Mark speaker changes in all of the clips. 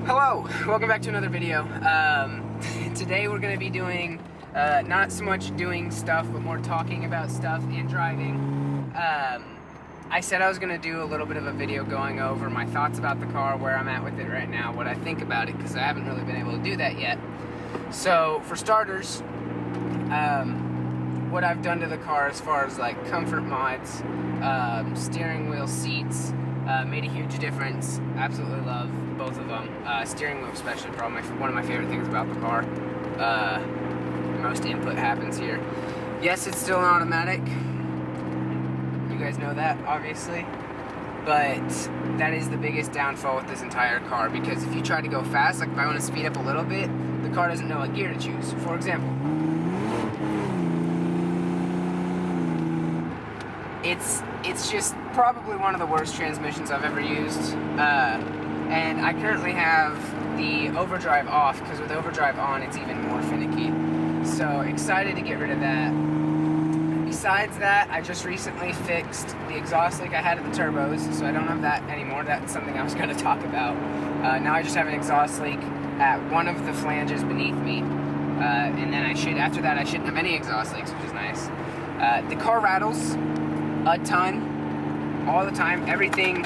Speaker 1: Hello, welcome back to another video. Today we're going to be doing, not so much doing stuff, but more talking about stuff and driving. I said I was going to do a little bit of a video going over my thoughts about the car, where I'm at with it right now, what I think about it, because I haven't really been able to do that yet. So, for starters, what I've done to the car as far as like comfort mods, steering wheel, seats, made a huge difference. Absolutely love both of them. Steering wheel especially, probably one of my favorite things about the car. Most input happens here. Yes, it's still an automatic. You guys know that, obviously. But that is the biggest downfall with this entire car, because if you try to go fast, like if I want to speed up a little bit, the car doesn't know what gear to choose. For example, it's just probably one of the worst transmissions I've ever used, and I currently have the overdrive off, because with overdrive on it's even more finicky, so excited to get rid of that. Besides that, I just recently fixed the exhaust leak I had at the turbos, so I don't have that anymore. That's something I was going to talk about. Now I just have an exhaust leak at one of the flanges beneath me, and then after that I shouldn't have any exhaust leaks, which is nice. The car rattles a ton, all the time. Everything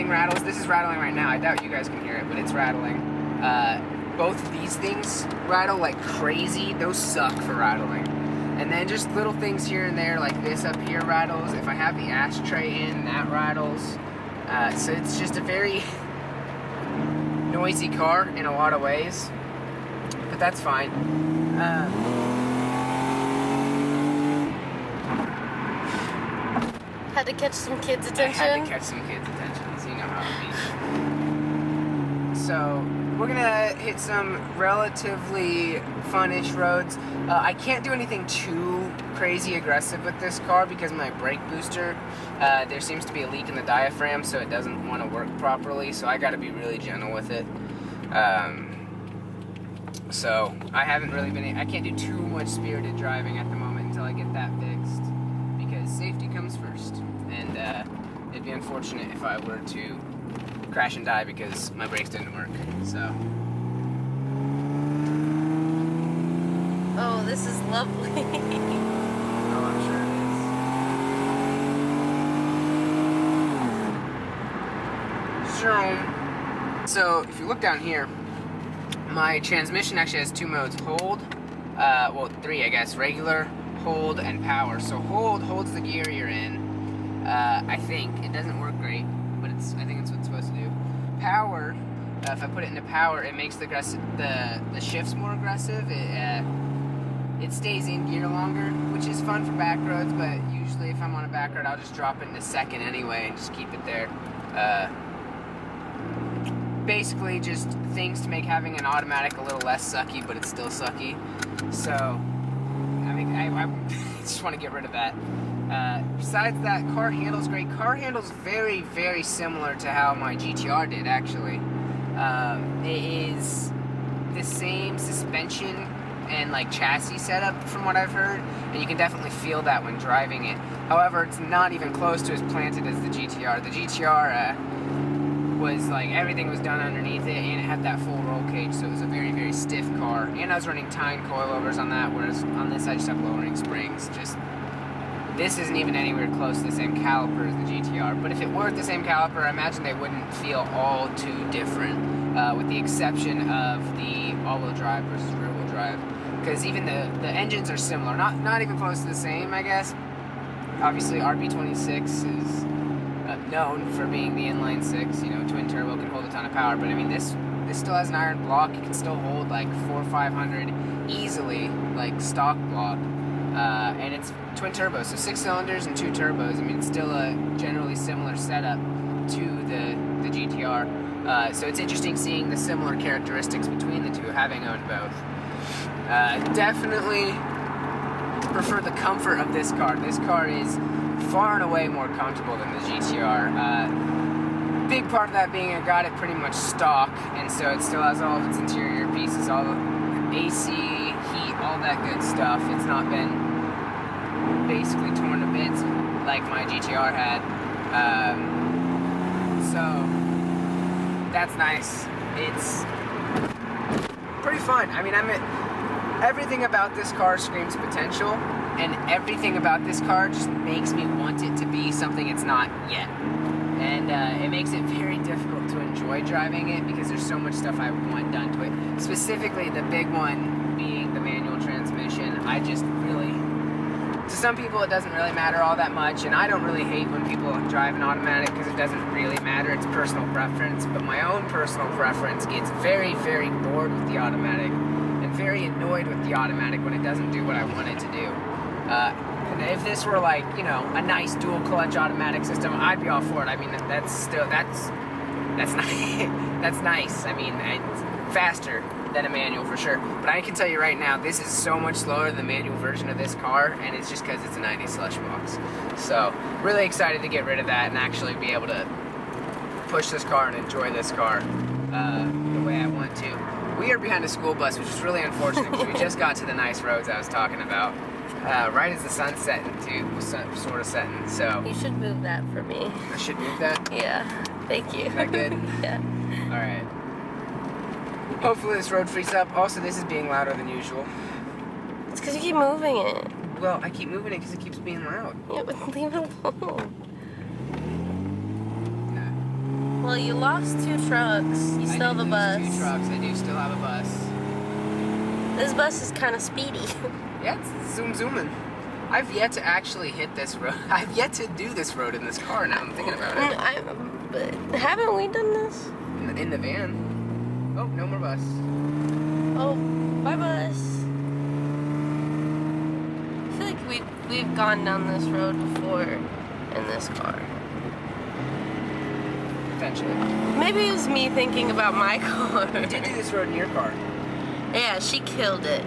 Speaker 1: rattles. This is rattling right now. I doubt you guys can hear it, but it's rattling. Both of these things rattle like crazy. Those suck for rattling. And then just little things here and there, like this up here rattles. If I have the ashtray in, that rattles. So it's just a very noisy car in a lot of ways, but that's fine.
Speaker 2: Had to catch some kids' attention.
Speaker 1: I had to catch some kids' attention, so you know how it be. So, we're gonna hit some relatively fun-ish roads. I can't do anything too crazy aggressive with this car because my brake booster, there seems to be a leak in the diaphragm, so it doesn't want to work properly, so I gotta be really gentle with it. So, I can't do too much spirited driving at the moment until I get that fixed, because safety comes first, and it'd be unfortunate if I were to crash and die because my brakes didn't work. So,
Speaker 2: oh, this is lovely.
Speaker 1: oh, I'm sure it is. So if you look down here, my transmission actually has two modes: hold, well, three, I guess: regular, hold, and power. So hold holds the gear you're in. I think it doesn't work great, but I think it's what it's supposed to do. Power, if I put it into power, it makes the shifts more aggressive. It stays in gear longer, which is fun for back roads, but usually if I'm on a back road, I'll just drop it into second anyway and just keep it there. Basically just things to make having an automatic a little less sucky, but it's still sucky. So, I mean, I just want to get rid of that. Besides that, car handles great. Car handles very, very similar to how my GTR did, actually. It is the same suspension and like chassis setup from what I've heard, and you can definitely feel that when driving it. However, it's not even close to as planted as the GTR. The GTR was like, everything was done underneath it, and it had that full roll cage, so it was a very, very stiff car. And I was running tine coilovers on that, whereas on this I just have lowering springs. This isn't even anywhere close to the same caliper as the GTR, but if it were the same caliper, I imagine they wouldn't feel all too different, with the exception of the all-wheel drive versus rear-wheel drive, because even the engines are similar, not even close to the same, I guess. Obviously, RB26 is known for being the inline six, twin turbo, can hold a ton of power, but I mean, this still has an iron block. It can still hold like 400 or 500 easily, like stock block. And it's twin turbos, so 6 cylinders and 2 turbos. I mean, it's still a generally similar setup to the GTR. So it's interesting seeing the similar characteristics between the two, having owned both. Definitely prefer the comfort of this car. This car is far and away more comfortable than the GTR. Big part of that being I got it pretty much stock, and so it still has all of its interior pieces, all the AC, heat, all that good stuff. It's not been basically torn to bits like my GTR had. So That's nice. It's pretty fun. I mean, everything about this car screams potential, and everything about this car just makes me want it to be something it's not yet. And it makes it very difficult to enjoy driving it because there's so much stuff I want done to it. Specifically, the big one being the manual transmission. I just really, to some people it doesn't really matter all that much, and I don't really hate when people drive an automatic because it doesn't really matter. It's personal preference, but my own personal preference gets very, very bored with the automatic and very annoyed with the automatic when it doesn't do what I want it to do. If this were like, you know, a nice dual clutch automatic system, I'd be all for it. I mean, that's nice. That's nice. I mean, it's faster than a manual for sure. But I can tell you right now, this is so much slower than the manual version of this car, and it's just because it's a 90 slush box. So, really excited to get rid of that and actually be able to push this car and enjoy this car the way I want to. We are behind a school bus, which is really unfortunate because we just got to the nice roads I was talking about. Right as the sun's setting, too, sort of setting, so.
Speaker 2: You should move that for me.
Speaker 1: I should move that?
Speaker 2: Yeah, thank you.
Speaker 1: Is that good?
Speaker 2: Yeah.
Speaker 1: Alright. Hopefully this road frees up. Also, this is being louder than usual.
Speaker 2: It's because you keep moving it.
Speaker 1: Well, I keep moving it because it keeps being loud.
Speaker 2: Yeah, but leave it alone.
Speaker 1: Nah.
Speaker 2: Well, you lost 2 trucks. You still have a bus.
Speaker 1: 2 trucks. I do still have a bus.
Speaker 2: This bus is kind of speedy.
Speaker 1: Yeah, it's zooming. I've yet to actually hit this road. I've yet to do this road in this car now I'm thinking about it.
Speaker 2: But haven't we done this?
Speaker 1: In the van. Oh, no more bus.
Speaker 2: Oh, bye bus. I feel like we've gone down this road before in this car.
Speaker 1: Potentially.
Speaker 2: Maybe it was me thinking about my car.
Speaker 1: You did do this road in your car.
Speaker 2: Yeah, she killed it.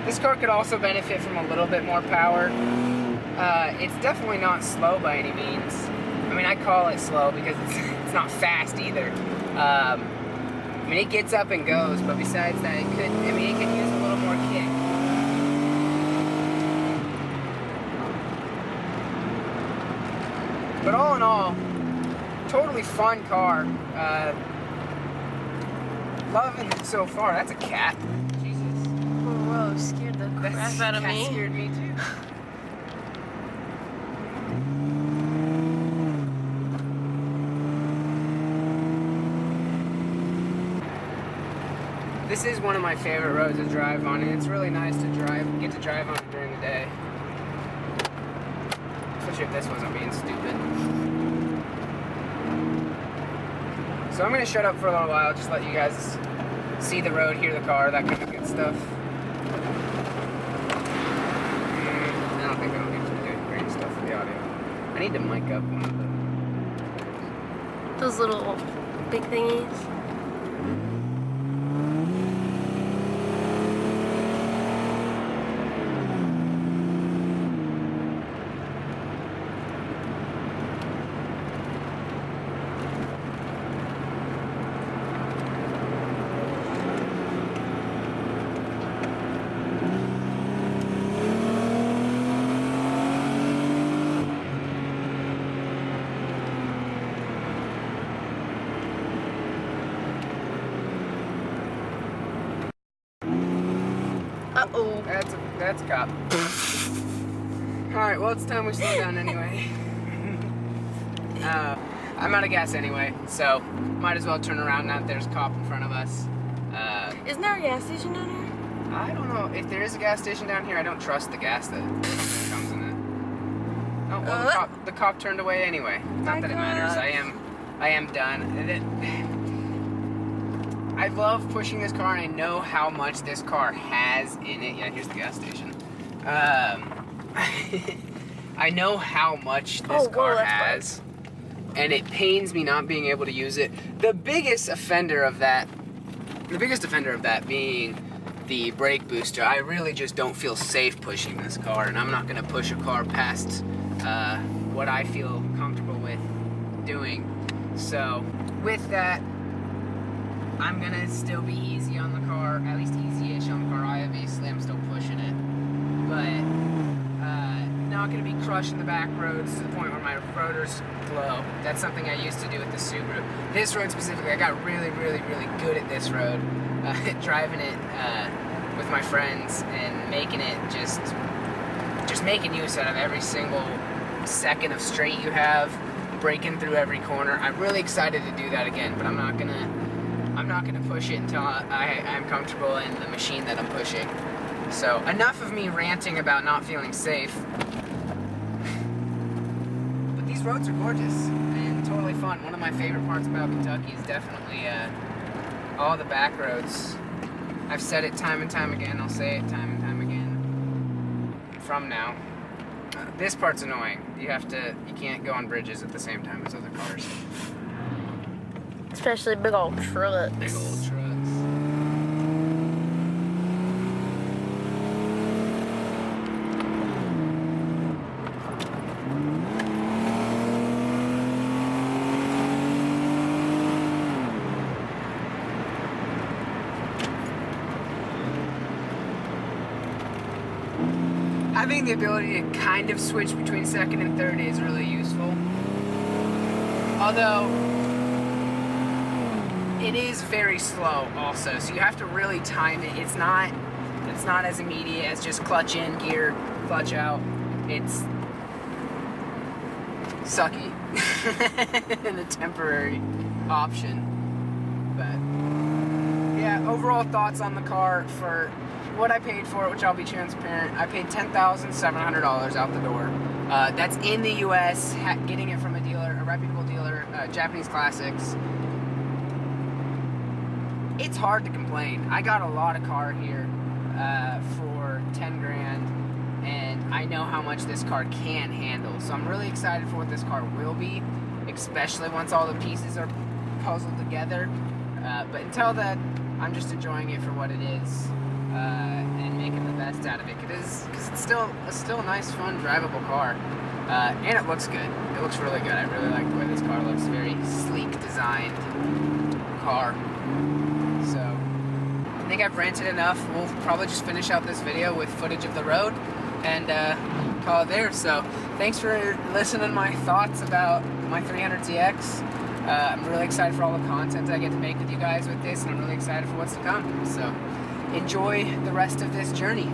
Speaker 1: This car could also benefit from a little bit more power. It's definitely not slow by any means. I mean, I call it slow because it's not fast either. I mean, it gets up and goes, but besides that, it could use a little more kick. But all in all, totally fun car. Loving it so far. That's a cat.
Speaker 2: Whoa, scared the crap out of me.
Speaker 1: That scared me too. This is one of my favorite roads to drive on, and it's really nice to get to drive on it during the day. Especially if this wasn't being stupid. So I'm gonna shut up for a little while, just let you guys see the road, hear the car, that kind of good stuff. I don't think it'll get too great stuff for the audio. I need to mic up one of
Speaker 2: Those little big thingies. Uh-oh.
Speaker 1: That's a cop. Alright, well, it's time we slow down anyway. I'm out of gas anyway, so might as well turn around now that there's a cop in front of us.
Speaker 2: Isn't there a gas station down here?
Speaker 1: I don't know. If there is a gas station down here, I don't trust the gas that comes in it. Oh, well, the cop turned away anyway. Not that it matters. I am done. I love pushing this car, and I know how much this car has in it. Yeah, here's the gas station. I know how much this car has. and it pains me not being able to use it. The biggest offender of that being the brake booster. I really just don't feel safe pushing this car, and I'm not gonna push a car past what I feel comfortable with doing. So with that, I'm gonna still be easy on the car, at least easy-ish on the car. Obviously, I'm still pushing it, but not gonna be crushing the back roads to the point where my rotors glow. That's something I used to do with the Subaru. This road specifically, I got really, really, really good at this road, driving it with my friends and making it just making use out of every single second of straight you have, breaking through every corner. I'm really excited to do that again, but I'm not gonna push it until I'm comfortable in the machine that I'm pushing. So enough of me ranting about not feeling safe. But these roads are gorgeous and totally fun. One of my favorite parts about Kentucky is definitely all the back roads. I've said it time and time again. I'll say it time and time again from now. This part's annoying. You can't go on bridges at the same time as other cars.
Speaker 2: Especially big old trucks.
Speaker 1: Big old trucks. Having the ability to kind of switch between second and third is really useful. Although, it is very slow also, so you have to really time it. It's not as immediate as just clutch in, gear, clutch out. It's sucky and a temporary option. But yeah, overall thoughts on the car for what I paid for it, which I'll be transparent. I paid $10,700 out the door. That's in the U.S. Getting it from a dealer, a reputable dealer, Japanese Classics. It's hard to complain. I got a lot of car here for 10 grand, and I know how much this car can handle. So I'm really excited for what this car will be, especially once all the pieces are puzzled together. But until then, I'm just enjoying it for what it is. And making the best out of it. Because it's still a nice, fun, drivable car. And it looks good. It looks really good. I really like the way this car looks. Very sleek designed car. So, I think I've ranted enough. We'll probably just finish out this video with footage of the road and call it there. So, thanks for listening to my thoughts about my 300ZX. I'm really excited for all the content I get to make with you guys with this, and I'm really excited for what's to come. So, enjoy the rest of this journey.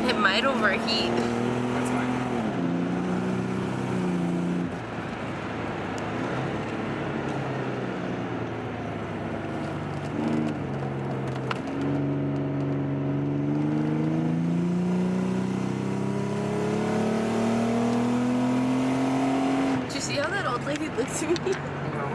Speaker 2: It might overheat.
Speaker 1: That's fine.
Speaker 2: Did you see how that old lady looks at me?
Speaker 1: No.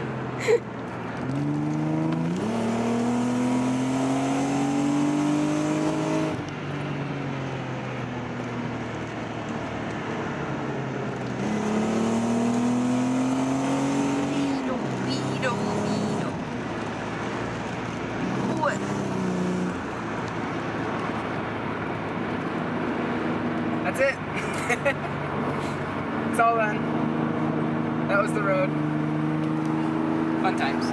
Speaker 1: That's it. It's all done. That was the road. Fun times.